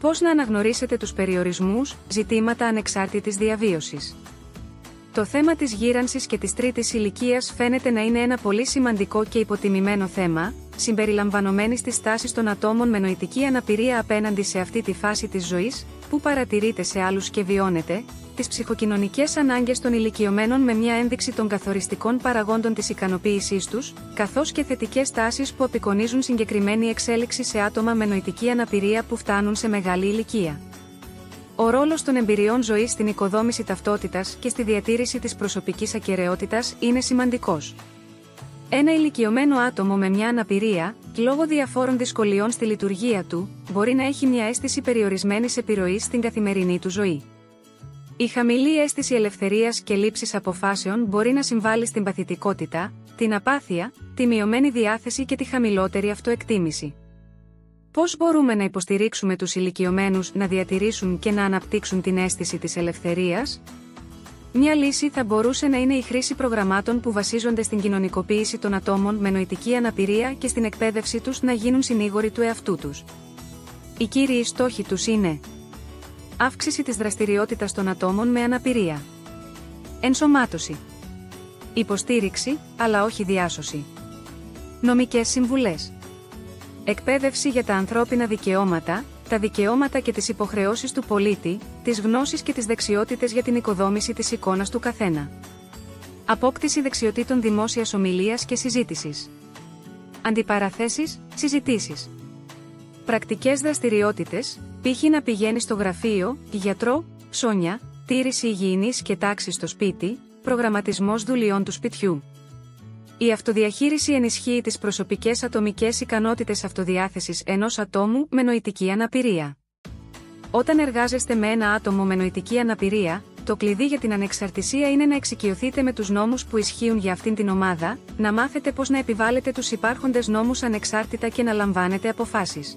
Πώς να αναγνωρίσετε τους περιορισμούς, ζητήματα ανεξάρτητης διαβίωσης. Το θέμα της γύρανσης και της τρίτης ηλικίας φαίνεται να είναι ένα πολύ σημαντικό και υποτιμημένο θέμα, συμπεριλαμβανομένης της στάσης των ατόμων με νοητική αναπηρία απέναντι σε αυτή τη φάση της ζωής, που παρατηρείται σε άλλους και βιώνεται, τις ψυχοκοινωνικές ανάγκες των ηλικιωμένων με μια ένδειξη των καθοριστικών παραγόντων της ικανοποίησής τους, καθώς και θετικές τάσεις που απεικονίζουν συγκεκριμένη εξέλιξη σε άτομα με νοητική αναπηρία που φτάνουν σε μεγάλη ηλικία. Ο ρόλος των εμπειριών ζωής στην οικοδόμηση ταυτότητας και στη διατήρηση της προσωπικής ακεραιότητας είναι σημαντικός. Ένα ηλικιωμένο άτομο με μια αναπηρία, λόγω διαφόρων δυσκολιών στη λειτουργία του, μπορεί να έχει μια αίσθηση περιορισμένης επιρροής στην καθημερινή του ζωή. Η χαμηλή αίσθηση ελευθερίας και λήψης αποφάσεων μπορεί να συμβάλλει στην παθητικότητα, την απάθεια, τη μειωμένη διάθεση και τη χαμηλότερη αυτοεκτίμηση. Πώς μπορούμε να υποστηρίξουμε τους ηλικιωμένους να διατηρήσουν και να αναπτύξουν την αίσθηση της ελευθερίας? Μια λύση θα μπορούσε να είναι η χρήση προγραμμάτων που βασίζονται στην κοινωνικοποίηση των ατόμων με νοητική αναπηρία και στην εκπαίδευσή τους να γίνουν συνήγοροι του εαυτού τους. Οι κύριοι στόχοι τους είναι: αύξηση της δραστηριότητας των ατόμων με αναπηρία, ενσωμάτωση, υποστήριξη, αλλά όχι διάσωση, νομικές συμβουλές, εκπαίδευση για τα ανθρώπινα δικαιώματα, τα δικαιώματα και τις υποχρεώσεις του πολίτη, τις γνώσεις και τις δεξιότητες για την οικοδόμηση της εικόνας του καθένα. Απόκτηση δεξιοτήτων δημόσιας ομιλίας και συζήτησης. Αντιπαραθέσεις, συζητήσεις. Πρακτικές δραστηριότητες, π.χ. να πηγαίνει στο γραφείο, γιατρό, ψώνια, τήρηση υγιεινής και τάξης στο σπίτι, προγραμματισμός δουλειών του σπιτιού. Η αυτοδιαχείριση ενισχύει τις προσωπικές ατομικές ικανότητες αυτοδιάθεσης ενός ατόμου με νοητική αναπηρία. Όταν εργάζεστε με ένα άτομο με νοητική αναπηρία, το κλειδί για την ανεξαρτησία είναι να εξοικειωθείτε με τους νόμους που ισχύουν για αυτήν την ομάδα, να μάθετε πώς να επιβάλλετε τους υπάρχοντες νόμους ανεξάρτητα και να λαμβάνετε αποφάσεις.